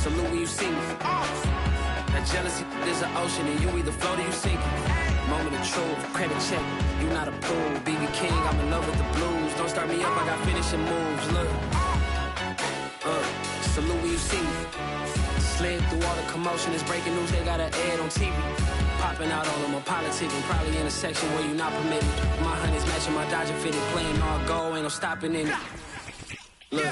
salute when you see me. That jealousy is an ocean, and you either float or you sink. Moment of truth, credit check, you not a fool. BB King, I'm in love with the blues. Don't start me up, I got finishing moves. Look, salute when you see me. Slid through all the commotion, it's breaking news, they got an ad on TV. Popping out all of my politicking, probably in a section where you not permitted. My honey's matching my Dodger fitted, playing all go, ain't no stopping in it. Look,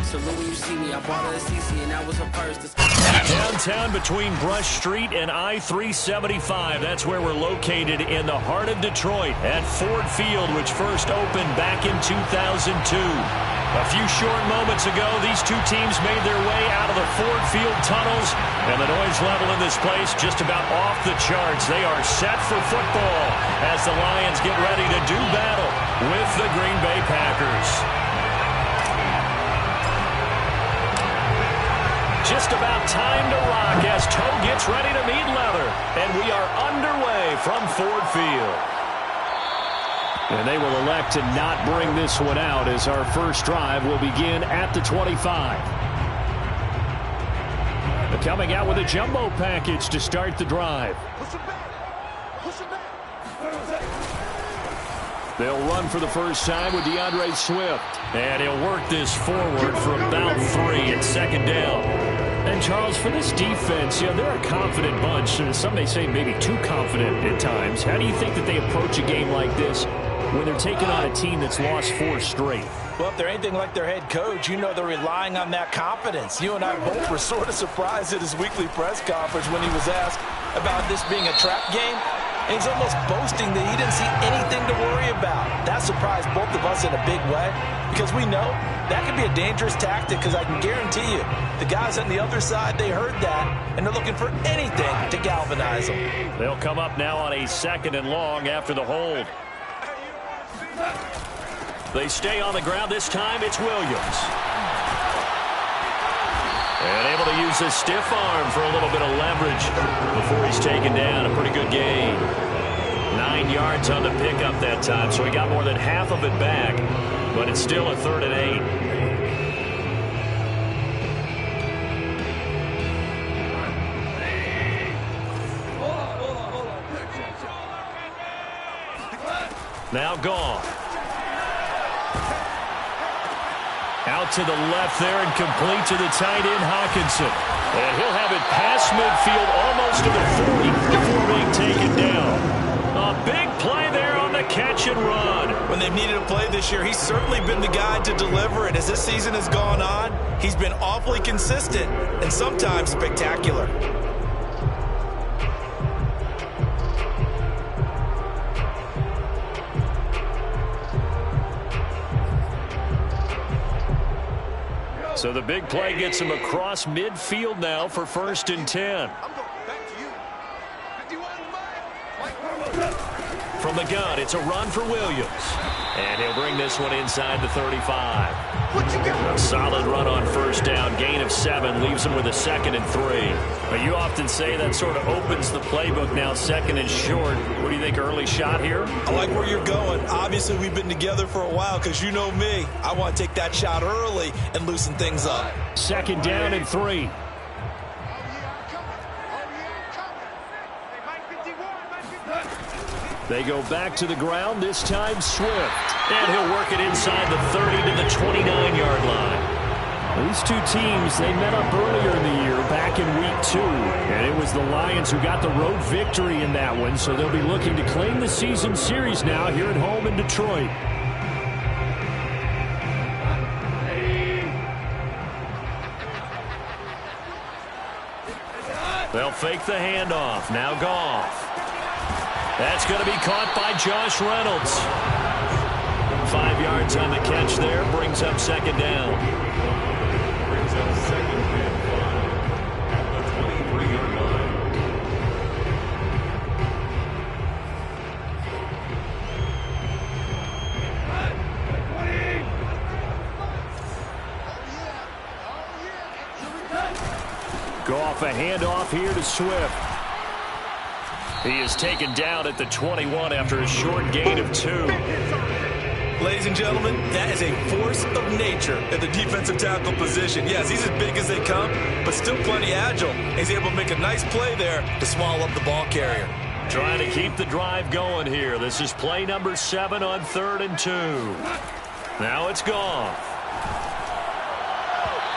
salute when you see me, I bought her a CC and that was her first. Downtown between Brush Street and I-375. That's where we're located in the heart of Detroit at Ford Field, which first opened back in 2002. A few short moments ago, these two teams made their way out of the Ford Field tunnels, and the noise level in this place just about off the charts. They are set for football as the Lions get ready to do battle with the Green Bay Packers. Just about time to rock as toe gets ready to meet leather, and we are underway from Ford Field. And they will elect to not bring this one out as our first drive will begin at the 25. Coming out with a jumbo package to start the drive. They'll run for the first time with DeAndre Swift. And he'll work this forward for about 3 at second down. And, Charles, for this defense, you know, they're a confident bunch. Some may say maybe too confident at times. How do you think that they approach a game like this when they're taking on a team that's lost 4 straight? Well, if they're anything like their head coach, you know they're relying on that confidence. You and I both were sort of surprised at his weekly press conference when he was asked about this being a trap game. And he's almost boasting that he didn't see anything to worry about. That surprised both of us in a big way because we know that could be a dangerous tactic because I can guarantee you the guys on the other side, they heard that, and they're looking for anything to galvanize them. They'll come up now on a 2nd and long after the hold. They stay on the ground. This time it's Williams. And able to use his stiff arm for a little bit of leverage before he's taken down. A pretty good gain. 9 yards on the pickup that time, so he got more than half of it back. But it's still a 3rd and 8. Now gone. Out to the left there and complete to the tight end, Hawkinson. And he'll have it past midfield almost to the 40 before being taken down. A big play there on the catch and run. When they've needed a play this year, he's certainly been the guy to deliver it. As this season has gone on, he's been awfully consistent and sometimes spectacular. So the big play gets him across midfield now for 1st and 10. From the gun, it's a run for Williams. And he'll bring this one inside the 35. A solid run on 1st down. Gain of 7 leaves him with a 2nd and 3. But you often say that sort of opens the playbook now, 2nd and short. What do you think, early shot here? I like where you're going. Obviously, we've been together for a while because you know me. I want to take that shot early and loosen things up. 2nd down and 3. They go back to the ground, this time Swift. And he'll work it inside the 30 to the 29-yard line. These two teams, they met up earlier in the year, back in week 2. And it was the Lions who got the road victory in that one, so they'll be looking to claim the season series now here at home in Detroit. They'll fake the handoff. Now Goff. That's going to be caught by Josh Reynolds. 5 yards on the catch there. Brings up 2nd down. Brings up 2nd and 5 at the 23-yard line. Goff a handoff here to Swift. He is taken down at the 21 after a short gain of 2. Ladies and gentlemen, that is a force of nature at the defensive tackle position. Yes, he's as big as they come, but still plenty agile. He's able to make a nice play there to swallow up the ball carrier. Trying to keep the drive going here. This is play number 7 on 3rd and 2. Now it's gone.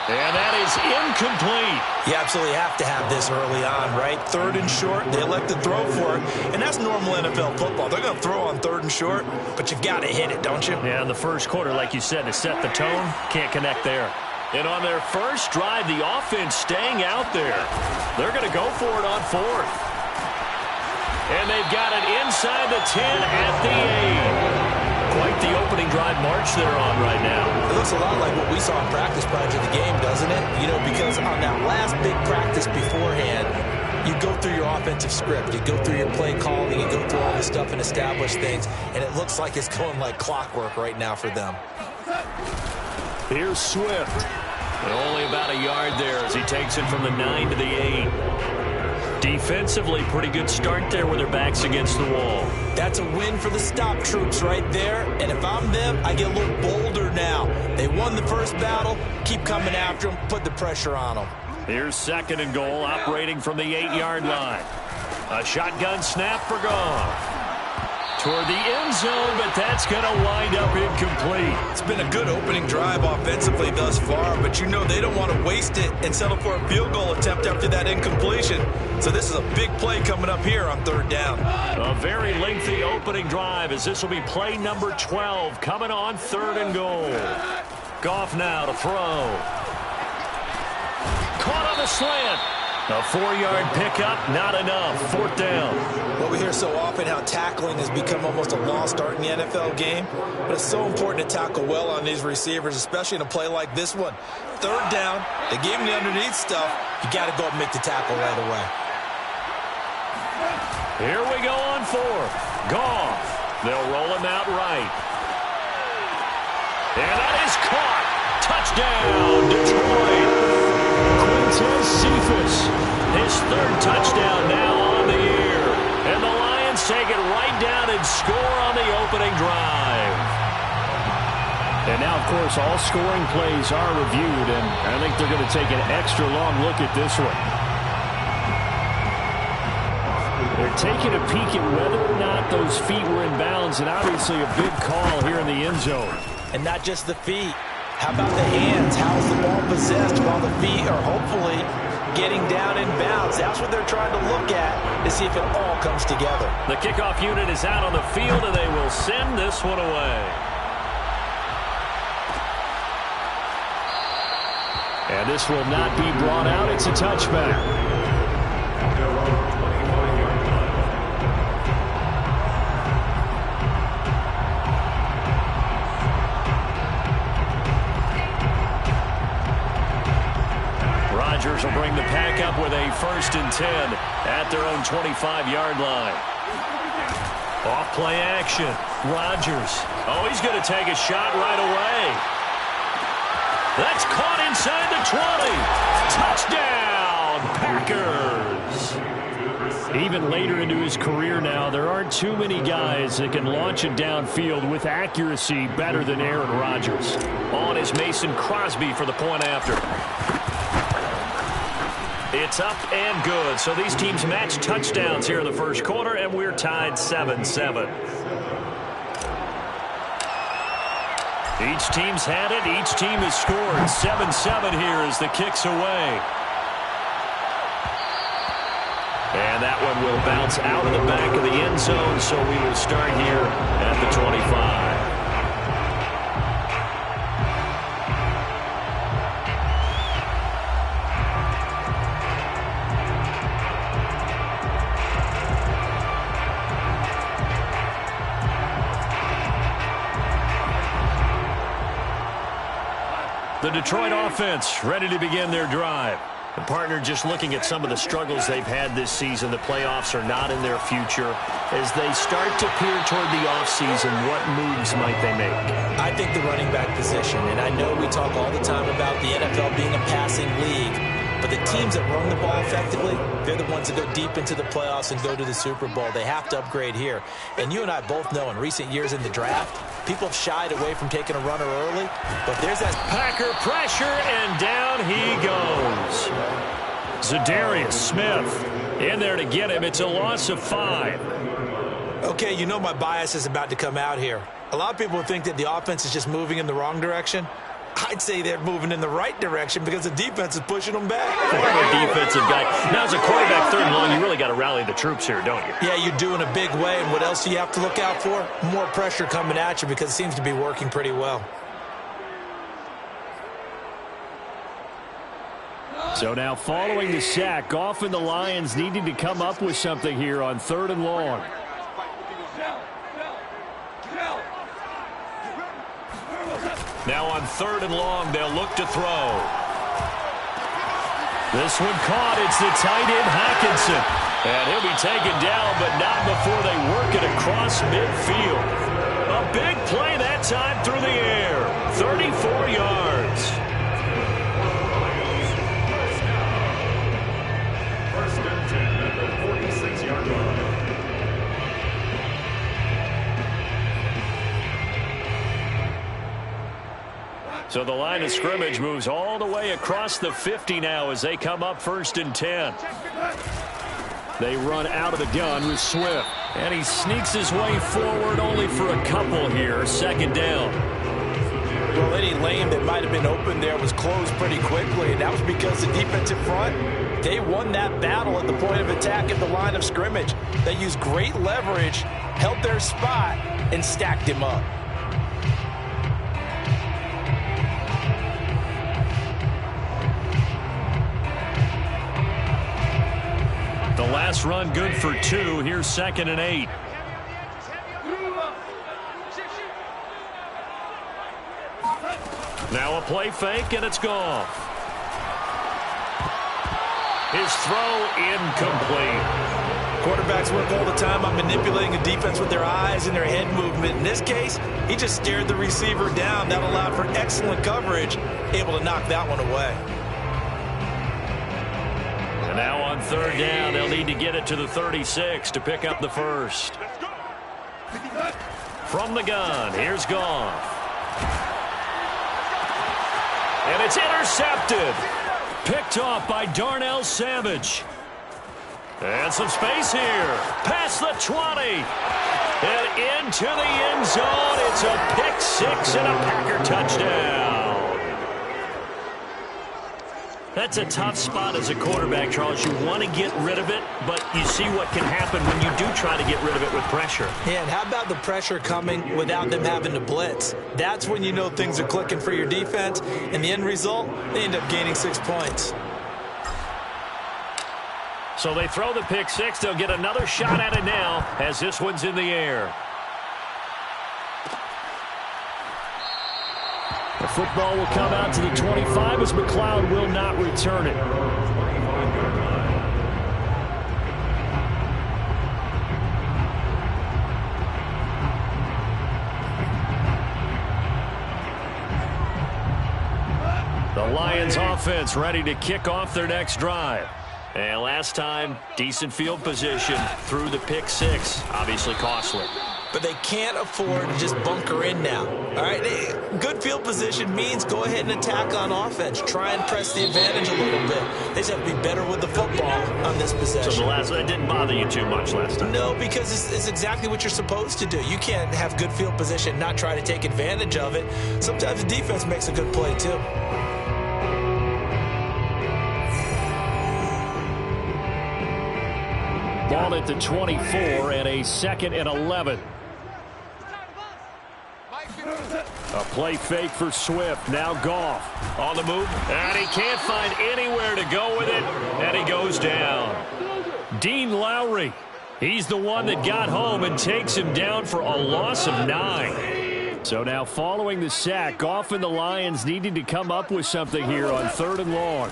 And that is incomplete. You absolutely have to have this early on, right? 3rd and short, they elect to throw for it. And that's normal NFL football. They're going to throw on 3rd and short, but you've got to hit it, don't you? Yeah, in the first quarter, like you said, to set the tone, can't connect there. And on their first drive, the offense staying out there. They're going to go for it on 4th. And they've got it inside the 10 at the 8. Quite the opening drive march they're on right now. It looks a lot like what we saw in practice prior to the game, doesn't it? You know, because on that last big practice beforehand, you go through your offensive script. You go through your play calling. You go through all this stuff and establish things. And it looks like it's going like clockwork right now for them. Here's Swift. And only about a yard there as he takes it from the 9 to the 8. Defensively, pretty good start there with their backs against the wall. That's a win for the stop troops right there. And if I'm them, I get a little bolder now. They won the first battle. Keep coming after them. Put the pressure on them. Here's 2nd and goal, operating from the 8-yard line. A shotgun snap for Goff. Toward the end zone, but that's going to wind up incomplete. It's been a good opening drive offensively thus far, but you know they don't want to waste it and settle for a field goal attempt after that incompletion. So this is a big play coming up here on 3rd down. A very lengthy opening drive as this will be play number 12 coming on 3rd and goal. Goff now to throw. Caught on the slant. A 4-yard pickup, not enough. 4th down. Well, we hear so often how tackling has become almost a lost art in the NFL game, but it's so important to tackle well on these receivers, especially in a play like this one. 3rd down, they gave him the underneath stuff. You got to go and make the tackle right away. Here we go on 4th. Goff. They'll roll him out right. And that is caught. Touchdown, Detroit. Cephas, his 3rd touchdown now on the year. And the Lions take it right down and score on the opening drive. And now, of course, all scoring plays are reviewed, and I think they're going to take an extra long look at this one. They're taking a peek at whether or not those feet were in bounds, and obviously a big call here in the end zone. And not just the feet. How about the hands? How's the ball possessed while the feet are hopefully getting down in bounds? That's what they're trying to look at to see if it all comes together. The kickoff unit is out on the field, and they will send this one away. And this will not be brought out. It's a touchback. Rodgers will bring the pack up with a 1st and 10 at their own 25-yard line. Off play action. Rodgers. Oh, he's going to take a shot right away. That's caught inside the 20. Touchdown, Packers. Even later into his career now, there aren't too many guys that can launch it downfield with accuracy better than Aaron Rodgers. On is Mason Crosby for the point after. It's up and good. So these teams match touchdowns here in the first quarter, and we're tied 7-7. Each team's had it. Each team has scored. 7-7 here as the kick's away. And that one will bounce out of the back of the end zone, so we will start here at the 25. The Detroit offense ready to begin their drive. The partner just looking at some of the struggles they've had this season. The playoffs are not in their future. As they start to peer toward the offseason, what moves might they make? I think the running back position, and I know we talk all the time about the NFL being a passing league, but the teams that run the ball effectively, they're the ones that go deep into the playoffs and go to the Super Bowl. They have to upgrade here. And you and I both know in recent years in the draft, People have shied away from taking a runner early, but there's that Packer pressure, and down he goes. Zadarius Smith in there to get him. It's a loss of 5. Okay, you know my bias is about to come out here. A lot of people think that the offense is just moving in the wrong direction. I'd say they're moving in the right direction because the defense is pushing them back. Former defensive guy. Now, as a quarterback, 3rd and long, you really got to rally the troops here, don't you? Yeah, you do in a big way. And what else do you have to look out for? More pressure coming at you because it seems to be working pretty well. So now following the sack, Goff and the Lions needing to come up with something here on 3rd and long. Now on 3rd and long, they'll look to throw. This one caught. It's the tight end, Hockenson. And he'll be taken down, but not before they work it across midfield. A big play that time through the air. 34 yards. First and 10 at the 46-yard line. So the line of scrimmage moves all the way across the 50 now as they come up 1st and 10. They run out of the gun with Swift. And he sneaks his way forward only for a couple here. 2nd down. Well, any lane that might have been open there was closed pretty quickly, and that was because the defensive front, they won that battle at the point of attack at the line of scrimmage. They used great leverage, held their spot, and stacked him up. The last run good for 2. Here's 2nd and 8. Now a play fake, and it's gone. His throw incomplete. Quarterbacks work all the time on manipulating a defense with their eyes and their head movement. In this case, he just stared the receiver down. That allowed for excellent coverage, able to knock that one away. And now on 3rd down, they'll need to get it to the 36 to pick up the first. From the gun, here's Goff. And it's intercepted. Picked off by Darnell Savage. And some space here. Past the 20. And into the end zone. It's a pick 6 and a Packer touchdown. That's a tough spot as a quarterback, Charles. You want to get rid of it, but you see what can happen when you do try to get rid of it with pressure. Yeah, and how about the pressure coming without them having to blitz? That's when you know things are clicking for your defense, and the end result, they end up gaining 6 points. So they throw the pick 6. They'll get another shot at it now as this one's in the air. The football will come out to the 25 as McLeod will not return it. The Lions offense ready to kick off their next drive. And last time, decent field position through the pick 6. Obviously costly. But they can't afford to just bunker in now. All right, good field position means go ahead and attack on offense. Try and press the advantage a little bit. They just have to be better with the football on this possession. So that didn't bother you too much last time? No, because it's exactly what you're supposed to do. You can't have good field position and not try to take advantage of it. Sometimes the defense makes a good play, too. Ball at the 24 and a 2nd and 11. A play fake for Swift. Now Goff on the move. And he can't find anywhere to go with it. And he goes down. Dean Lowry. He's the one that got home and takes him down for a loss of 9. So now following the sack, Goff and the Lions needing to come up with something here on 3rd and long.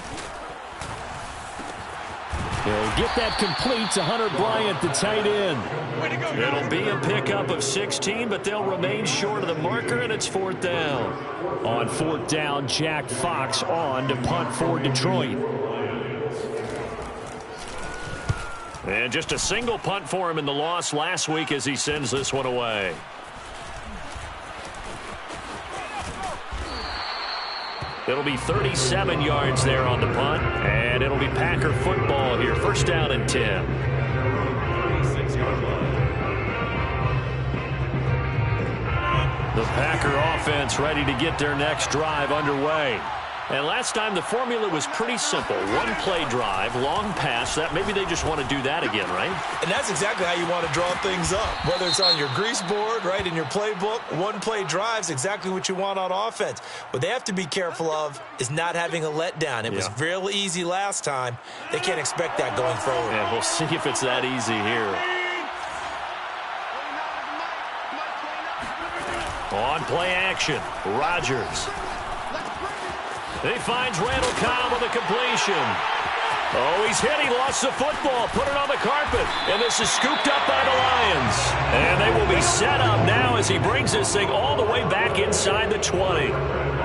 He'll get that complete to Hunter Bryant, the tight end. It'll be a pickup of 16, but they'll remain short of the marker, and it's 4th down. On 4th down, Jack Fox on to punt for Detroit. And just a single punt for him in the loss last week as he sends this one away. It'll be 37 yards there on the punt, and it'll be Packer football here. First down and 10. 36-yard line. The Packer offense ready to get their next drive underway. And last time the formula was pretty simple. One-play drive, long pass. That maybe they just want to do that again, right? And that's exactly how you want to draw things up. Whether it's on your grease board, right, in your playbook, one-play drive's exactly what you want on offense. What they have to be careful of is not having a letdown. It was real easy last time. They can't expect that going forward. Yeah, we'll see if it's that easy here. On play action, Rodgers. He finds Randall Cobb with a completion. Oh, he's hit. He lost the football. Put it on the carpet. And this is scooped up by the Lions. And they will be set up now as he brings this thing all the way back inside the 20.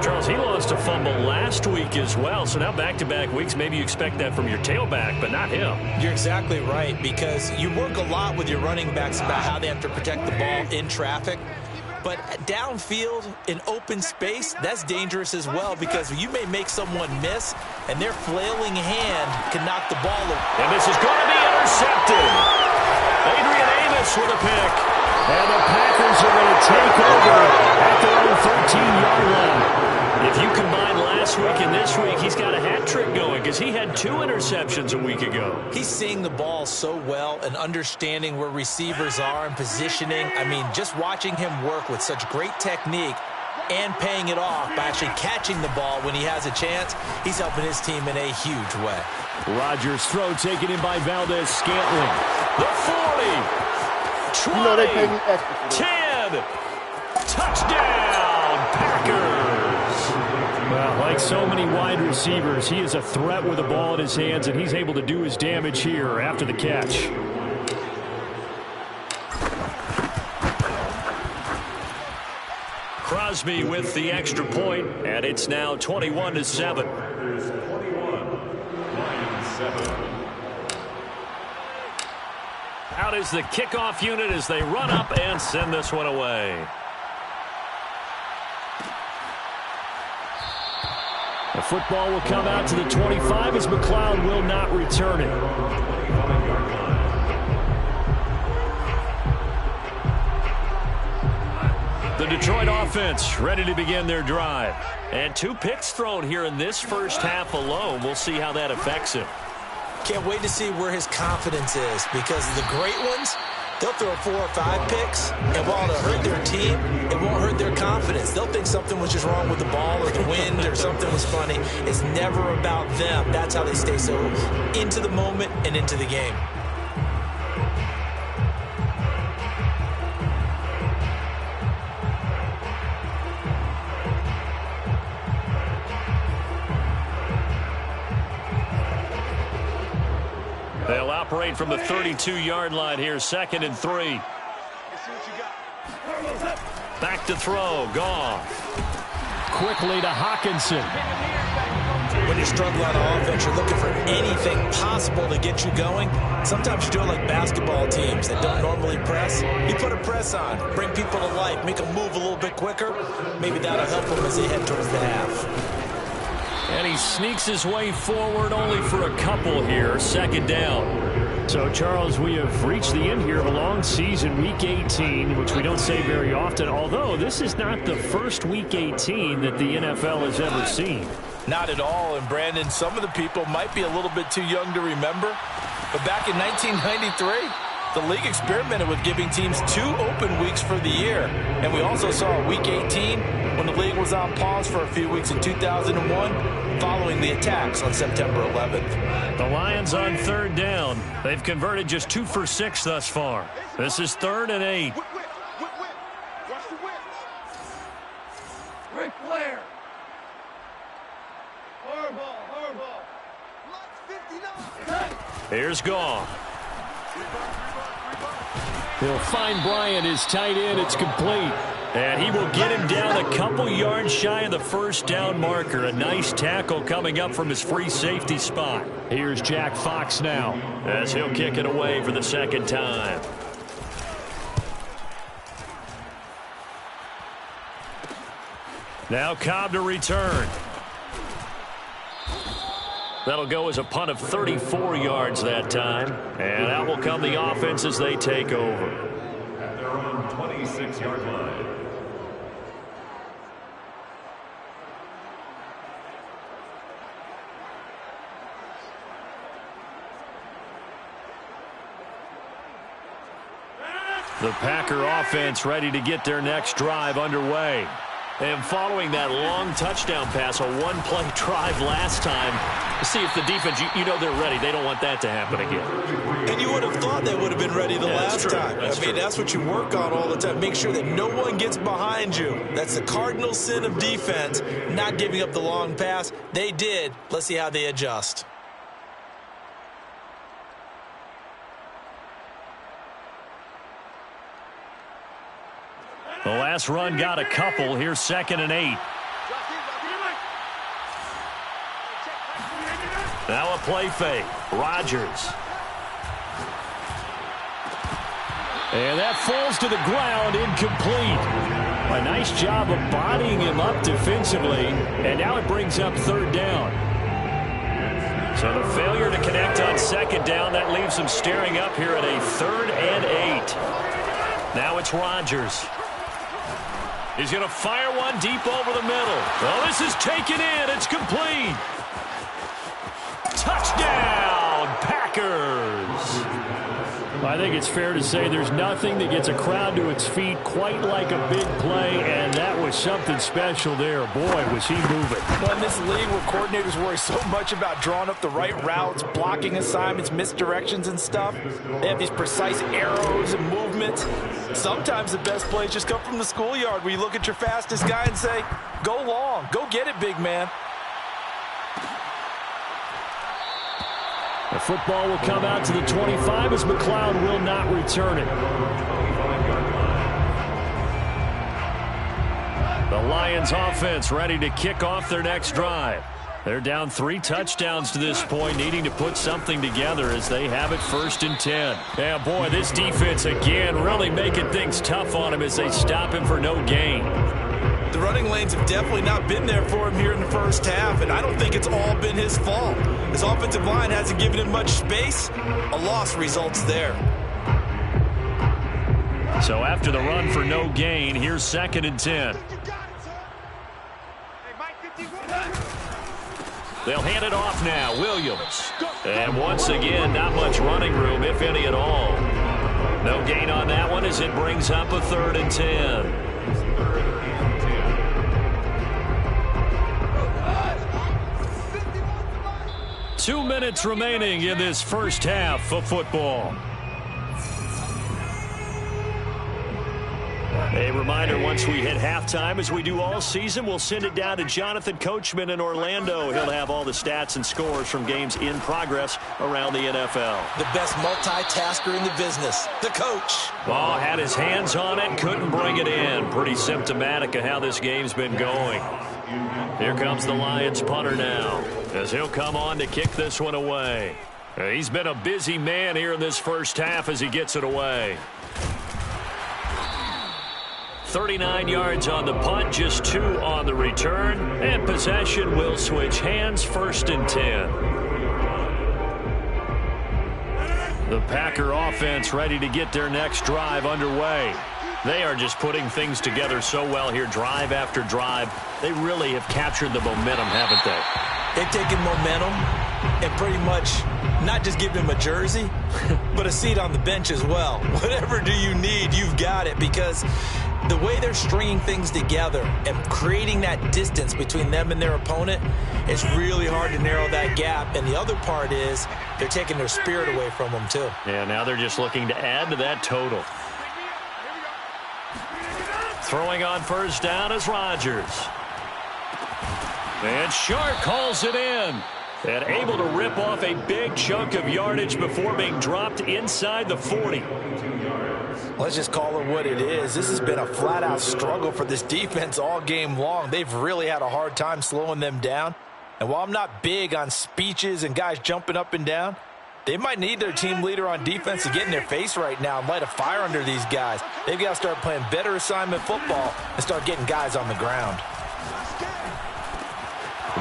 Charles, he lost a fumble last week as well. So now back-to-back weeks, maybe you expect that from your tailback, but not him. You're exactly right, because you work a lot with your running backs about how they have to protect the ball in traffic. But downfield, in open space, that's dangerous as well, because you may make someone miss, and their flailing hand can knock the ball away. And this is going to be intercepted. Adrian Amos with a pick. And the Packers are going to take over at their own 13-yard line. If you combine last week and this week, he's got a hat trick going because he had 2 interceptions a week ago. He's seeing the ball so well and understanding where receivers are and positioning. I mean, just watching him work with such great technique and paying it off by actually catching the ball when he has a chance, he's helping his team in a huge way. Rodgers' throw taken in by Valdez-Scantling. The 40, 20, 10, touchdown, Packers. Well, like so many wide receivers, he is a threat with the ball in his hands, and he's able to do his damage here after the catch. Crosby with the extra point, and it's now 21-7. Packers 21, Lions 7. Out is the kickoff unit as they run up and send this one away. The football will come out to the 25 as McLeod will not return it. The Detroit offense ready to begin their drive. And 2 picks thrown here in this first half alone. We'll see how that affects him. Can't wait to see where his confidence is, because the great ones, they'll throw 4 or 5 picks, and while it'll hurt their team, it won't hurt their confidence. They'll think something was just wrong with the ball or the wind or something was funny. It's never about them. That's how they stay so into the moment and into the game. They'll operate from the 32-yard line here, 2nd and 3. Back to throw, Goff. Quickly to Hawkinson. When you struggle on offense, you're looking for anything possible to get you going. Sometimes you do it like basketball teams that don't normally press. You put a press on, bring people to life, make them move a little bit quicker. Maybe that'll help them as they head towards the half. And he sneaks his way forward only for a couple here, 2nd down. So, Charles, we have reached the end here of a long season, Week 18, which we don't say very often, although this is not the first Week 18 that the NFL has ever seen. Not at all, and Brandon, some of the people might be a little bit too young to remember, but back in 1993, the league experimented with giving teams 2 open weeks for the year. And we also saw Week 18 when the league was on pause for a few weeks in 2001 following the attacks on September 11th. The Lions on 3rd down. They've converted just 2 for 6 thus far. This is 3rd and 8. Ric Flair. Hardball. Here's Goff. He'll find Bryant, his tight end. It's complete. And he will get him down a couple yards shy of the first down marker. A nice tackle coming up from his free safety spot. Here's Jack Fox now as he'll kick it away for the 2nd time. Now Cobb to return. That'll go as a punt of 34 yards that time. And out will come the offense as they take over. At their own 26-yard line. The Packer offense ready to get their next drive underway. And following that long touchdown pass, a one-play drive last time, to see if the defense, you know they're ready. They don't want that to happen again. And you would have thought they would have been ready the last time. That's what you work on all the time. Make sure that no one gets behind you. That's the cardinal sin of defense, not giving up the long pass. They did. Let's see how they adjust. The last run got a couple. Here's 2nd and 8. Now a play fake. Rodgers. And that falls to the ground, incomplete. A nice job of bodying him up defensively. And now it brings up 3rd down. So the failure to connect on 2nd down, that leaves him staring up here at a 3rd and 8. Now it's Rodgers. He's going to fire one deep over the middle. Well, this is taken in. It's complete. Touchdown, Packers. I think it's fair to say there's nothing that gets a crowd to its feet quite like a big play, and that was something special there. Boy, was he moving. Well, in this league where coordinators worry so much about drawing up the right routes, blocking assignments, misdirections and stuff, they have these precise arrows and movements. Sometimes the best plays just come from the schoolyard where you look at your fastest guy and say, go long, go get it, big man. The football will come out to the 25 as McLeod will not return it. The Lions offense ready to kick off their next drive. They're down 3 touchdowns to this point, needing to put something together as they have it 1st and 10. Yeah, boy, this defense again really making things tough on him as they stop him for no gain. The running lanes have definitely not been there for him here in the first half, and I don't think it's all been his fault. His offensive line hasn't given him much space. A loss results there. So after the run for no gain, here's 2nd and 10. They'll hand it off now, Williams. And once again, not much running room, if any at all. No gain on that one as it brings up a 3rd and 10. 2 minutes remaining in this first half of football. A reminder, once we hit halftime, as we do all season, we'll send it down to Jonathan Coachman in Orlando. He'll have all the stats and scores from games in progress around the NFL. The best multitasker in the business, the coach. Ball had his hands on it, couldn't bring it in. Pretty symptomatic of how this game's been going. Here comes the Lions punter now, as he'll come on to kick this one away. He's been a busy man here in this first half as he gets it away. 39 yards on the punt, just 2 on the return, and possession will switch hands, 1st and 10. The Packer offense ready to get their next drive underway. They are just putting things together so well here, drive after drive. They really have captured the momentum, haven't they? They've taken momentum and pretty much not just give him a jersey, but a seat on the bench as well. Whatever do you need, you've got it, because the way they're stringing things together and creating that distance between them and their opponent, it's really hard to narrow that gap. And the other part is they're taking their spirit away from them, too. Yeah, now they're just looking to add to that total. Throwing on 1st down is Rodgers. And Sharp calls it in. And able to rip off a big chunk of yardage before being dropped inside the 40. Let's just call it what it is. This has been a flat-out struggle for this defense all game long. They've really had a hard time slowing them down. And while I'm not big on speeches and guys jumping up and down, they might need their team leader on defense to get in their face right now and light a fire under these guys. They've got to start playing better assignment football and start getting guys on the ground.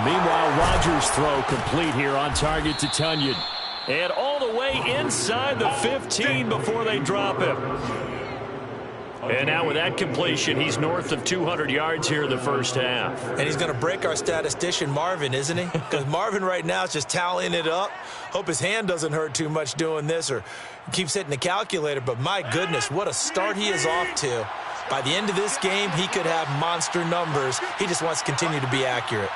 Meanwhile, Rodgers' throw complete here on target to Tunyon. And all the way inside the 15 before they drop him. And now with that completion, he's north of 200 yards here in the first half. And he's going to break our statistician, Marvin, isn't he? Because Marvin right now is just tallying it up. Hope his hand doesn't hurt too much doing this or keeps hitting the calculator. But my goodness, what a start he is off to. By the end of this game, he could have monster numbers. He just wants to continue to be accurate.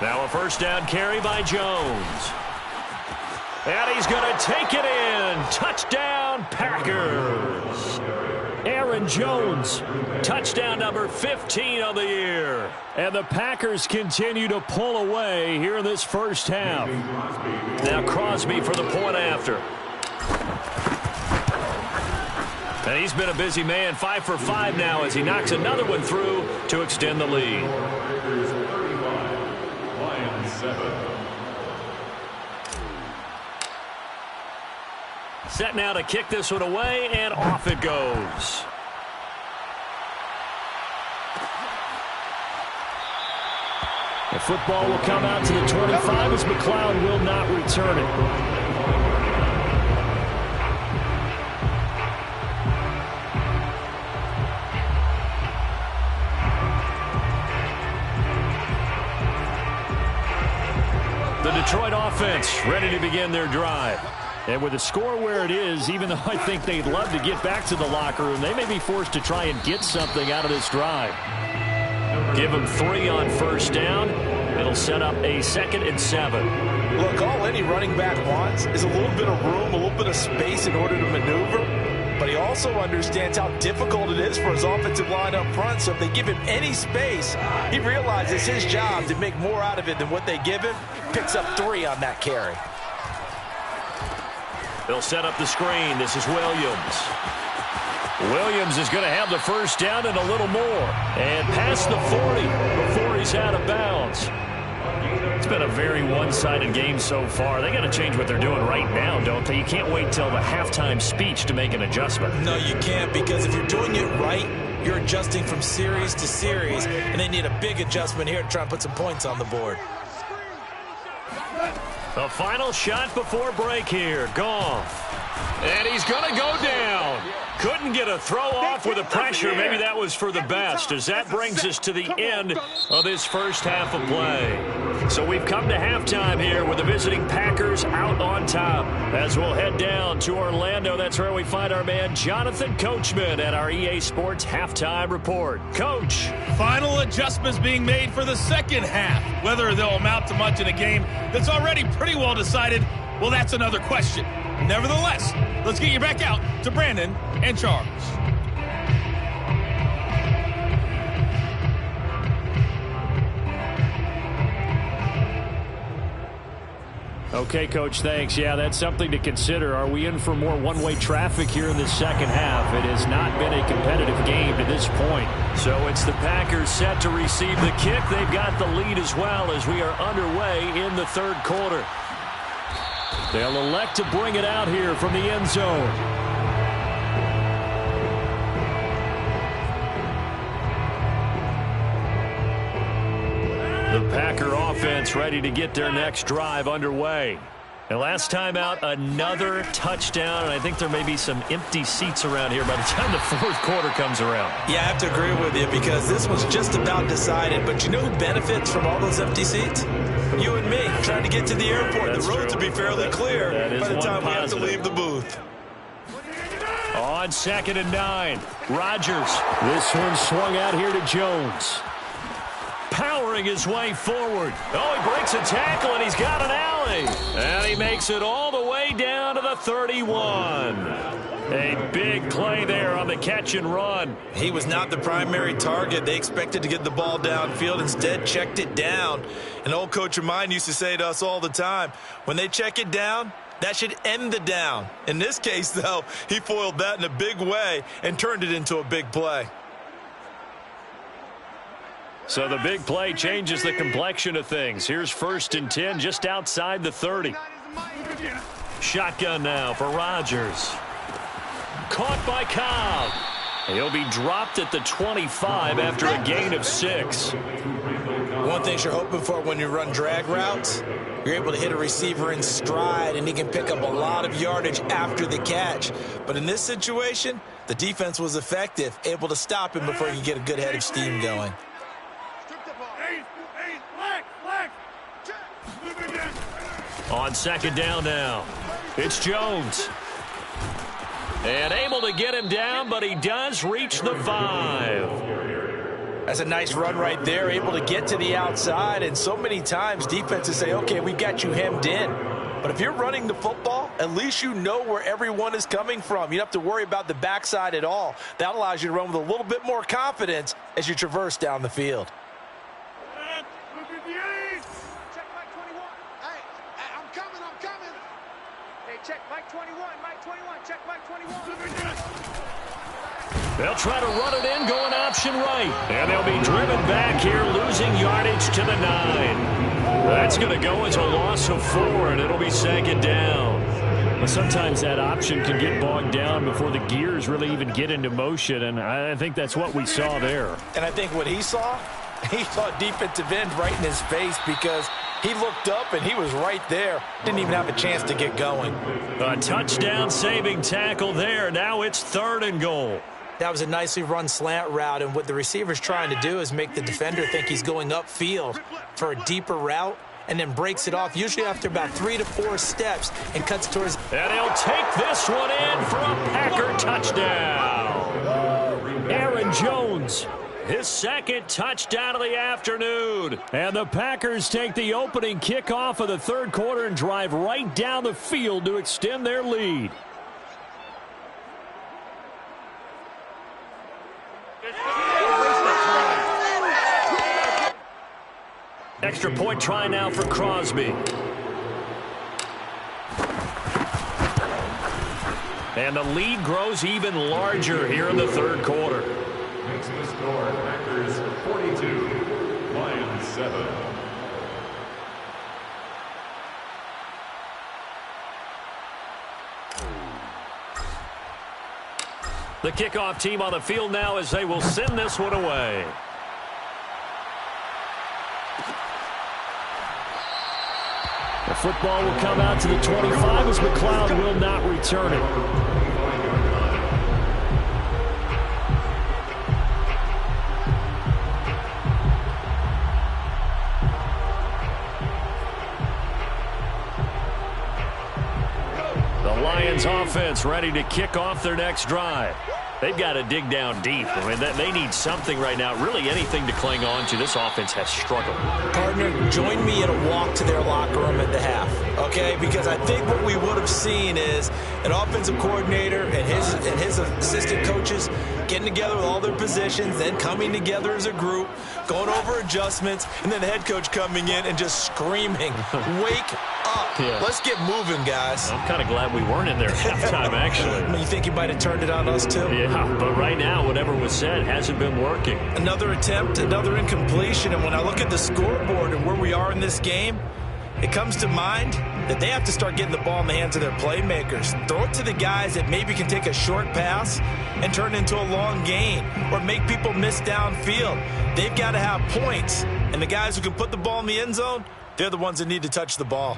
Now a first down carry by Jones. And he's going to take it in. Touchdown, Packers. Aaron Jones, touchdown number 15 of the year. And the Packers continue to pull away here in this first half. Now Crosby for the point after. And he's been a busy man, 5 for 5 now as he knocks another one through to extend the lead. Lions 7. Set now to kick this one away, and off it goes. The football will come out to the 25 as McLeod will not return it. The Detroit offense ready to begin their drive. And with the score where it is, even though I think they'd love to get back to the locker room, they may be forced to try and get something out of this drive. Give them 3 on first down. It'll set up a 2nd and 7. Look, all any running back wants is a little bit of room, a little bit of space in order to maneuver. But he also understands how difficult it is for his offensive line up front. So if they give him any space, he realizes his job to make more out of it than what they give him. Picks up 3 on that carry. They'll set up the screen. This is Williams. Williams is going to have the first down and a little more. And past the 40 before he's out of bounds. It's been a very one-sided game so far. They got to change what they're doing right now, don't they? You can't wait till the halftime speech to make an adjustment. No, you can't, because if you're doing it right, you're adjusting from series to series, and they need a big adjustment here to try and put some points on the board. The final shot before break here. Goff. And he's going to go down. Couldn't get a throw off with the pressure. Maybe that was for the best, as that brings us to the end of this first half of play. So we've come to halftime here with the visiting Packers out on top. As we'll head down to Orlando, that's where we find our man Jonathan Coachman at our EA Sports Halftime Report. Coach. Final adjustments being made for the second half. Whether they'll amount to much in a game that's already pretty well decided, well, that's another question. Nevertheless, let's get you back out to Brandon and Charles. Okay, Coach, thanks. Yeah, that's something to consider. Are we in for more one-way traffic here in the second half? It has not been a competitive game to this point. So it's the Packers set to receive the kick. They've got the lead as well as we are underway in the third quarter. They'll elect to bring it out here from the end zone. The Packer offense ready to get their next drive underway. And last time out, another touchdown, and I think there may be some empty seats around here by the time the fourth quarter comes around. Yeah, I have to agree with you because this was just about decided. But you know who benefits from all those empty seats? You and me, trying to get to the airport. That's the roads true. will be fairly clear by the time we have to positive. leave the booth. On 2nd and 9, Rodgers. This one swung out here to Jones. Powering his way forward. Oh, he breaks a tackle, and he's got an alley. And he makes it all the way down to the 31. A big play there on the catch and run. He was not the primary target. They expected to get the ball downfield. Instead, checked it down. An old coach of mine used to say to us all the time, when they check it down, that should end the down. In this case, though, he foiled that in a big way and turned it into a big play. So the big play changes the complexion of things. Here's 1st and 10 just outside the 30. Shotgun now for Rodgers. Caught by Cobb. He'll be dropped at the 25 after a gain of 6. One thing you're hoping for when you run drag routes, you're able to hit a receiver in stride, and he can pick up a lot of yardage after the catch. But in this situation, the defense was effective, able to stop him before he could get a good head of steam going. On second down now, it's Jones. And able to get him down, but he does reach the 5. That's a nice run right there, able to get to the outside. And so many times defenses say, okay, we got you hemmed in. But if you're running the football, at least you know where everyone is coming from. You don't have to worry about the backside at all. That allows you to run with a little bit more confidence as you traverse down the field. Check Mike 21. Hey, I'm coming. Hey, check Mike 21. Mike 21. Check Mike 21. They'll try to run it in, going option right. And they'll be driven back here, losing yardage to the 9. That's going to go as a loss of 4, and it'll be second down. But sometimes that option can get bogged down before the gears really even get into motion, and I think that's what we saw there. And I think what he saw defensive end right in his face, because he looked up and he was right there. Didn't even have a chance to get going. A touchdown saving tackle there. Now it's 3rd and goal. That was a nicely run slant route, and what the receiver's trying to do is make the defender think he's going upfield for a deeper route, and then breaks it off, usually after about 3 to 4 steps, and cuts towards. And he'll take this one in for a Packer touchdown. Aaron Jones, his second touchdown of the afternoon. And the Packers take the opening kickoff of the 3rd quarter and drive right down the field to extend their lead. Extra point try now for Crosby. And the lead grows even larger here in the 3rd quarter. Makes the score Packers 42, Lions 7. The kickoff team on the field now as they will send this one away. The football will come out to the 25 as McLeod will not return it. The Lions offense ready to kick off their next drive. They've got to dig down deep. I mean, they need something right now, really anything to cling on to. This offense has struggled. Partner, join me in a walk to their locker room at the half, okay? Because I think what we would have seen is an offensive coordinator and his assistant coaches getting together with all their positions, then coming together as a group, going over adjustments, and then the head coach coming in and just screaming, wake up. Yeah. Let's get moving, guys. I'm kind of glad we weren't in there at halftime, actually. I mean, you think he might have turned it on us, too? Yeah, but right now, whatever was said hasn't been working. Another attempt, another incompletion, and when I look at the scoreboard and where we are in this game, it comes to mind that they have to start getting the ball in the hands of their playmakers. Throw it to the guys that maybe can take a short pass and turn it into a long gain or make people miss downfield. They've got to have points, and the guys who can put the ball in the end zone, they're the ones that need to touch the ball.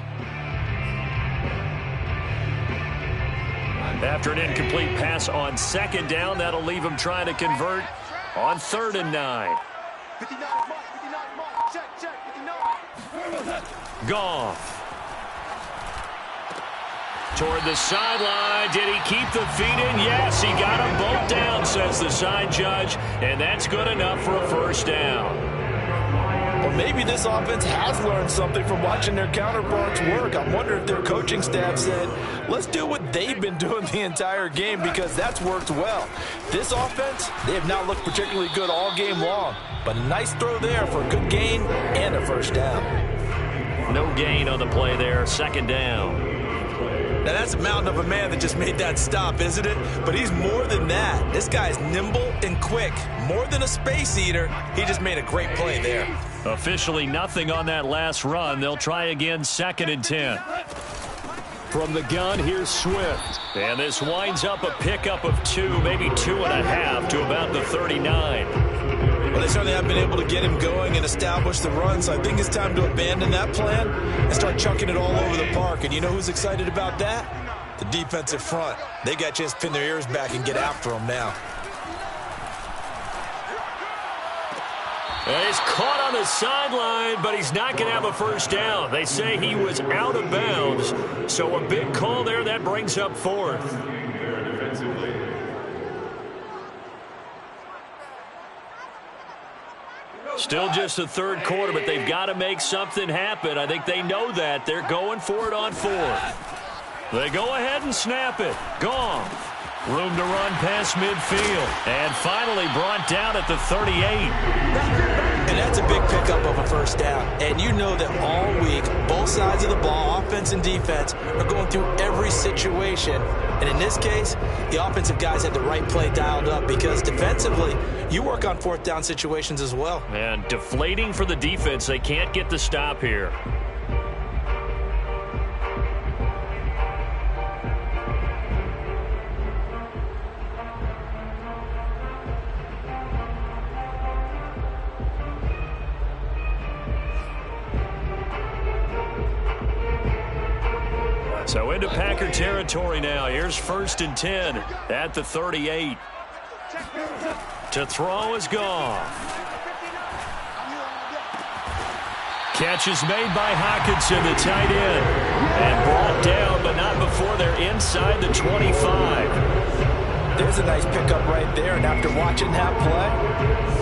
After an incomplete pass on second down, that'll leave him trying to convert on 3rd and 9. 59 mark, check, 59. Goff. Toward the sideline. Did he keep the feet in? Yes, he got them both down, says the side judge, and that's good enough for a 1st down. Well, maybe this offense has learned something from watching their counterparts work. I wonder if their coaching staff said, let's do what they've been doing the entire game, because that's worked well. This offense, they have not looked particularly good all game long, but a nice throw there for a good gain and a 1st down. No gain on the play there, 2nd down. Now, that's a mountain of a man that just made that stop, isn't it? But he's more than that. This guy's nimble and quick. More than a space eater, he just made a great play there. Officially nothing on that last run. They'll try again, 2nd and 10. From the gun, here's Swift. And this winds up a pickup of 2, maybe 2.5 to about the 39. Well, they certainly have been able to get him going and establish the run, so I think it's time to abandon that plan and start chucking it all over the park. And you know who's excited about that? The defensive front. They got a chance to pin their ears back and get after him now. And he's caught on the sideline, but he's not going to have a first down. They say he was out of bounds, so a big call there. That brings up 4th. Still just the third quarter, but they've got to make something happen. I think they know that. They're going for it on 4th. They go ahead and snap it. Gone. Room to run past midfield. And finally brought down at the 38. And that's a big pickup of a first down. And you know that all week, both sides of the ball, offense and defense, are going through every situation. And in this case, the offensive guys had the right play dialed up because defensively, you work on 4th down situations as well. And deflating for the defense. They can't get the stop here. So into Packer territory now. Here's 1st and 10 at the 38. To throw is gone. Catch is made by Hockenson, the tight end. And brought down, but not before they're inside the 25. There's a nice pickup right there, and after watching that play,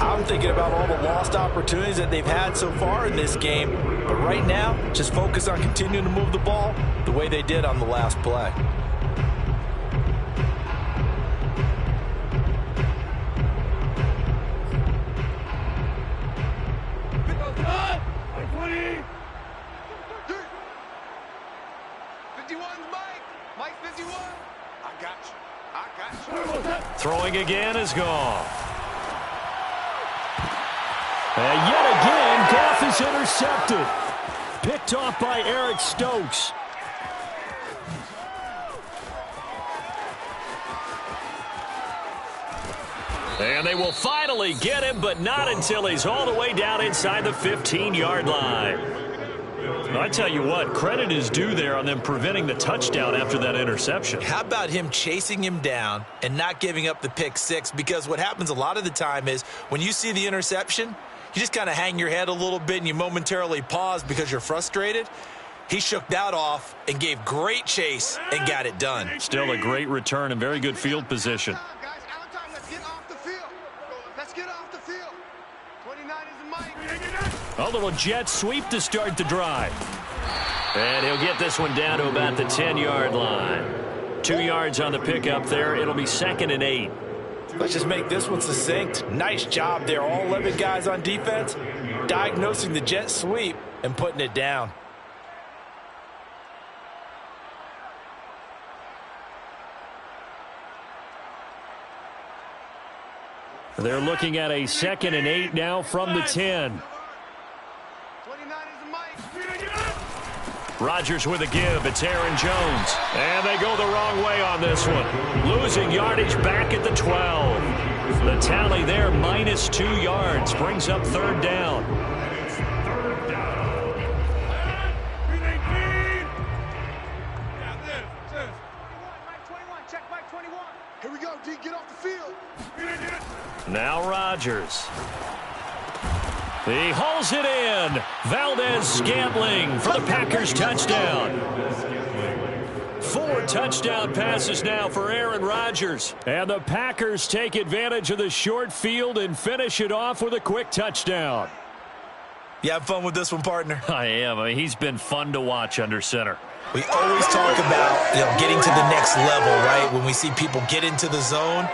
I'm thinking about all the lost opportunities that they've had so far in this game. But right now, just focus on continuing to move the ball the way they did on the last play. Throwing again is gone. And yet again, Goff is intercepted. Picked off by Eric Stokes. And they will finally get him, but not until he's all the way down inside the 15-yard line. I tell you what, credit is due there on them preventing the touchdown after that interception. How about him chasing him down and not giving up the pick six? Because what happens a lot of the time is when you see the interception, you just kind of hang your head a little bit and you momentarily pause because you're frustrated. He shook that off and gave great chase and got it done. Still a great return and very good field position. A little jet sweep to start the drive. And he'll get this one down to about the 10-yard line. 2 yards on the pickup there. It'll be 2nd and 8. Let's just make this one succinct. Nice job there. All 11 guys on defense diagnosing the jet sweep and putting it down. They're looking at a 2nd and 8 now from the 10. Rodgers with a give. It's Aaron Jones. And they go the wrong way on this one. Losing yardage back at the 12. The tally there, -2 yards. Brings up 3rd down. Here we go, D. Get off the field. Now Rodgers. He hauls it in. Valdez-Scantling for the Packers touchdown. 4 touchdown passes now for Aaron Rodgers. And the Packers take advantage of the short field and finish it off with a quick touchdown. You have fun with this one, partner? I am. I mean, he's been fun to watch under center. We always talk about, getting to the next level, right? When we see people get into the zone.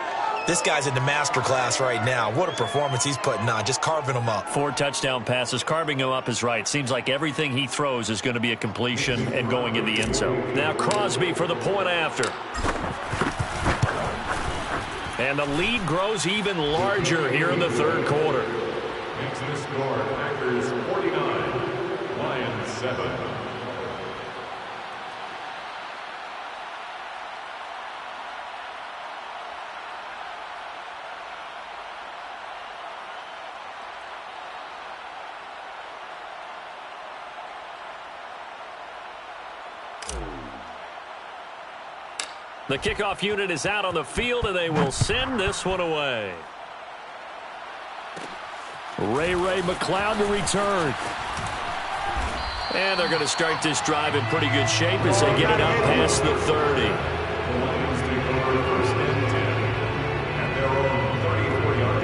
This guy's in the master class right now. What a performance he's putting on, just carving them up. 4 touchdown passes. Carving him up is right. Seems like everything he throws is going to be a completion and going in the end zone. Now Crosby for the point after. And the lead grows even larger here in the 3rd quarter. Into the score, Packers 49, Lions 7. The kickoff unit is out on the field, and they will send this one away. Ray McLeod to return. And they're going to start this drive in pretty good shape as they get it up past the 30. The Lions take over first and 10 at their own 34-yard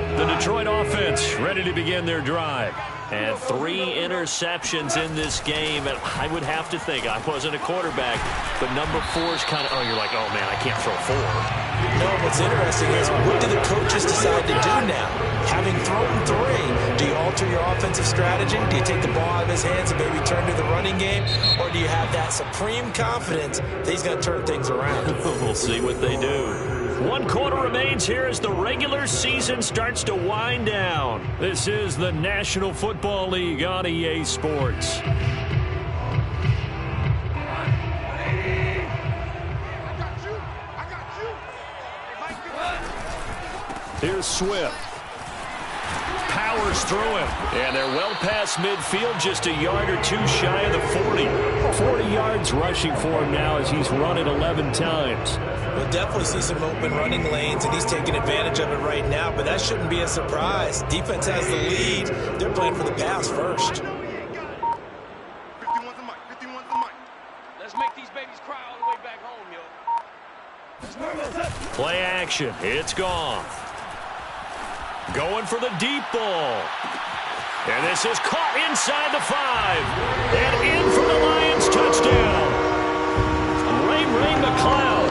line. The Detroit offense ready to begin their drive. And 3 interceptions in this game. And I would have to think, I wasn't a quarterback, but number 4's kind of, you're like, oh, man, I can't throw 4. No, what's interesting is, what do the coaches decide to do now? Having thrown 3, do you alter your offensive strategy? Do you take the ball out of his hands and maybe turn to the running game? Or do you have that supreme confidence that he's going to turn things around? We'll see what they do. 1 quarter remains here as the regular season starts to wind down. This is the National Football League on EA Sports. Here's Swift. Powers through him. And they're well past midfield, just a yard or 2 shy of the 40. 40 yards rushing for him now as he's run it 11 times. We'll definitely see some open running lanes, and he's taking advantage of it right now, but that shouldn't be a surprise. Defense has the lead. They're playing for the pass first. 51's the mic. 51's the mic. Let's make these babies cry all the way back home, yo. Play action. It's gone. Going for the deep ball. And this is caught inside the 5. And in for the Lions touchdown. Ray McLeod,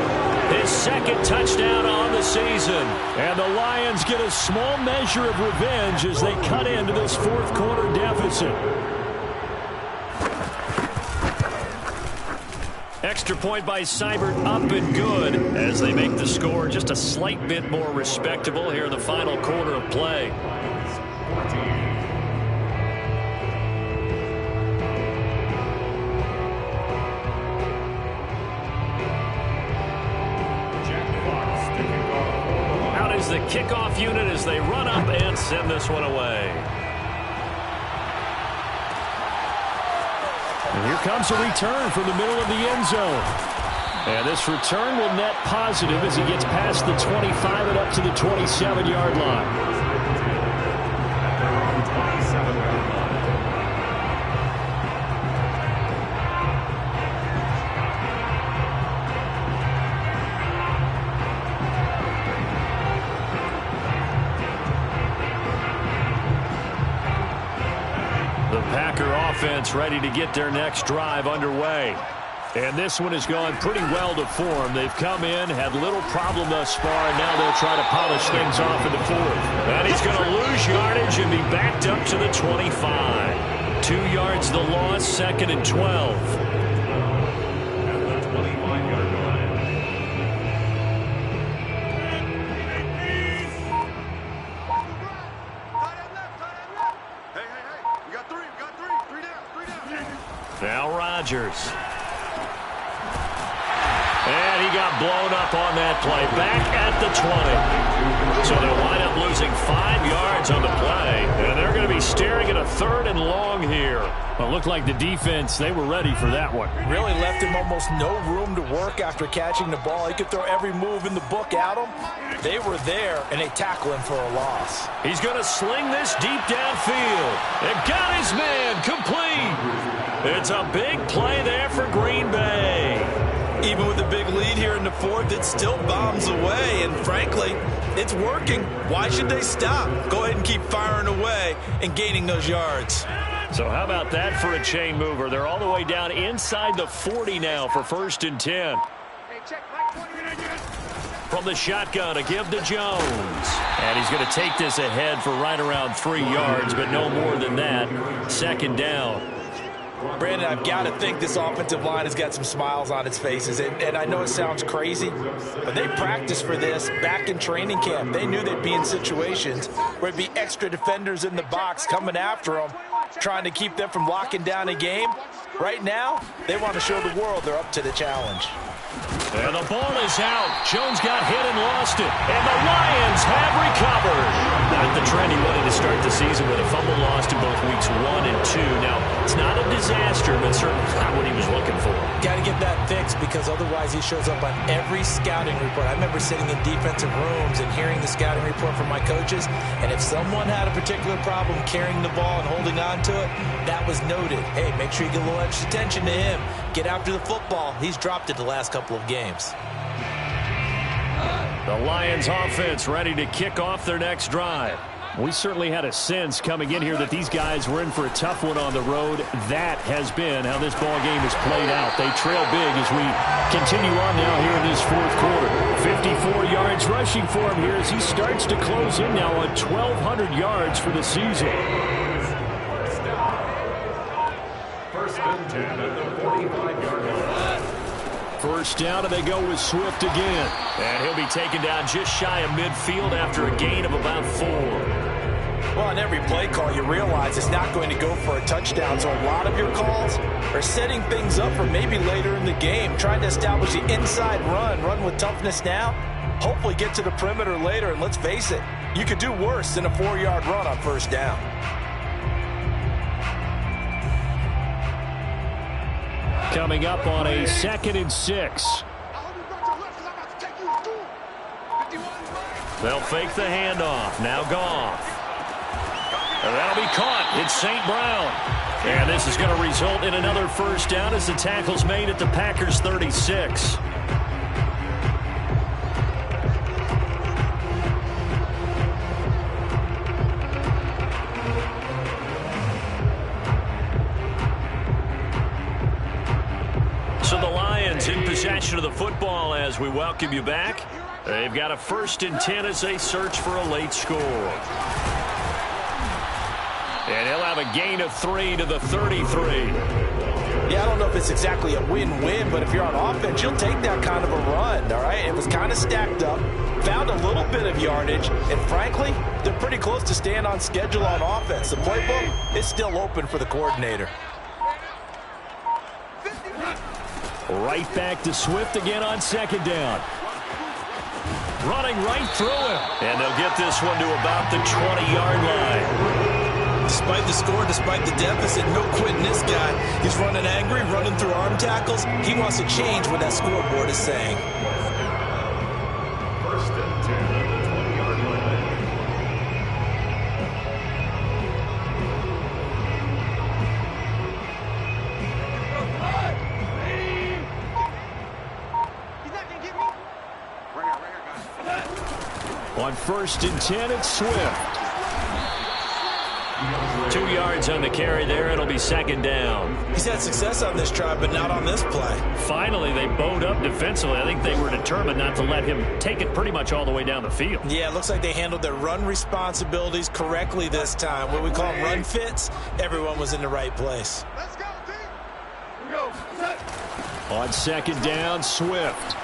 his 2nd touchdown on the season. And the Lions get a small measure of revenge as they cut into this 4th quarter deficit. Extra point by Seibert, up and good as they make the score just a slight bit more respectable here in the final quarter of play. Out is the kickoff unit as they run up and send this one away. And here comes a return from the middle of the end zone. And this return will net positive as he gets past the 25 and up to the 27-yard line. The Packer offense ready to get their next drive underway. And this one has gone pretty well to form. They've come in, had little problem thus far, and now they'll try to polish things off in the 4th. And he's going to lose yardage and be backed up to the 25. 2 yards the loss, 2nd and 12. Now Rodgers. And he got blown up on that play. Back at the 20. So they'll wind up losing 5 yards on the play. And they're going to be staring at a 3rd and long here. Well, it looked like the defense, they were ready for that one. Really left him almost no room to work after catching the ball. He could throw every move in the book at him. They were there, and they tackle him for a loss. He's going to sling this deep downfield. And got his man complete. It's a big play there for Green Bay. Even with a big lead here in the 4th, it still bombs away. And frankly, it's working. Why should they stop? Go ahead and keep firing away and gaining those yards. So how about that for a chain mover? They're all the way down inside the 40 now for 1st and 10. Hey, check Mike 20. From the shotgun, a give to Jones. And he's going to take this ahead for right around 3 yards, but no more than that. 2nd down. Brandon, I've got to think this offensive line has got some smiles on its faces. And I know it sounds crazy, but they practiced for this back in training camp. They knew they'd be in situations where it'd be extra defenders in the box coming after them, trying to keep them from locking down a game. Right now, they want to show the world they're up to the challenge. And the ball is out. Jones got hit and lost it. And the Lions have recovered. Not the trend he wanted to start the season with a fumble lost in both weeks 1 and 2. Now, it's not a disaster, but certainly not what he was looking for. Got to get that fixed because otherwise he shows up on every scouting report. I remember sitting in defensive rooms and hearing the scouting report from my coaches, and if someone had a particular problem carrying the ball and holding on to it, that was noted. Hey, make sure you get a little extra attention to him. Get after the football. He's dropped it the last couple of games. The Lions offense ready to kick off their next drive. We certainly had a sense coming in here that these guys were in for a tough one on the road. That has been how this ball game has played out. They trail big as we continue on now here in this fourth quarter. 54 yards rushing for him here as he starts to close in now on 1,200 yards for the season. First and 10 at the 45-yard line. First down, and they go with Swift again. And he'll be taken down just shy of midfield after a gain of about 4. Well, on every play call, you realize it's not going to go for a touchdown, so a lot of your calls are setting things up for maybe later in the game, trying to establish the inside run with toughness now, hopefully get to the perimeter later, and let's face it, you could do worse than a 4-yard run on first down. Coming up on a 2nd and 6. They'll fake the handoff. Now Goff. And that'll be caught. It's St. Brown. And this is going to result in another first down as the tackle's made at the Packers' 36. So the Lions in possession of the football as we welcome you back. They've got a 1st and 10 as they search for a late score. And he'll have a gain of 3 to the 33. Yeah, I don't know if it's exactly a win-win, but if you're on offense, you'll take that kind of a run, all right? It was kind of stacked up, found a little bit of yardage, and frankly, they're pretty close to staying on schedule on offense. The playbook is still open for the coordinator. Right back to Swift again on 2nd down. Running right through him. And they'll get this one to about the 20-yard line. Despite the score, despite the deficit, no quitting this guy. He's running angry, running through arm tackles. He wants to change what that scoreboard is saying. First and 10 at the 20-yard line. On 1st and 10, it's Swift. 2 yards on the carry there. It'll be 2nd down. He's had success on this drive, but not on this play. Finally, they bowed up defensively. I think they were determined not to let him take it pretty much all the way down the field. Yeah, it looks like they handled their run responsibilities correctly this time. What we call run fits, everyone was in the right place. Let's go, team. Go. On 2nd down, Swift.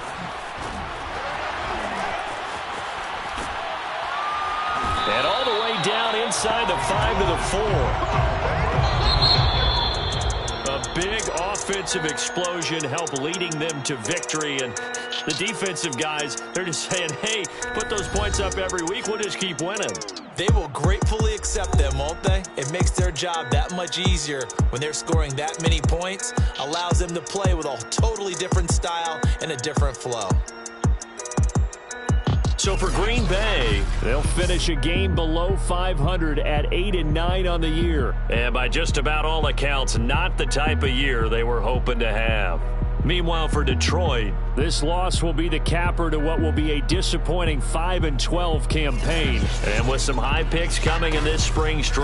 And all the way down inside the 5 to the 4. A big offensive explosion helped leading them to victory. And the defensive guys, they're just saying, hey, put those points up every week. We'll just keep winning. They will gratefully accept them, won't they? It makes their job that much easier when they're scoring that many points. Allows them to play with a totally different style and a different flow. So for Green Bay, they'll finish a game below 500 at 8-9 on the year. And by just about all accounts, not the type of year they were hoping to have. Meanwhile, for Detroit, this loss will be the capper to what will be a disappointing 5-12 campaign. And with some high picks coming in this spring stretch,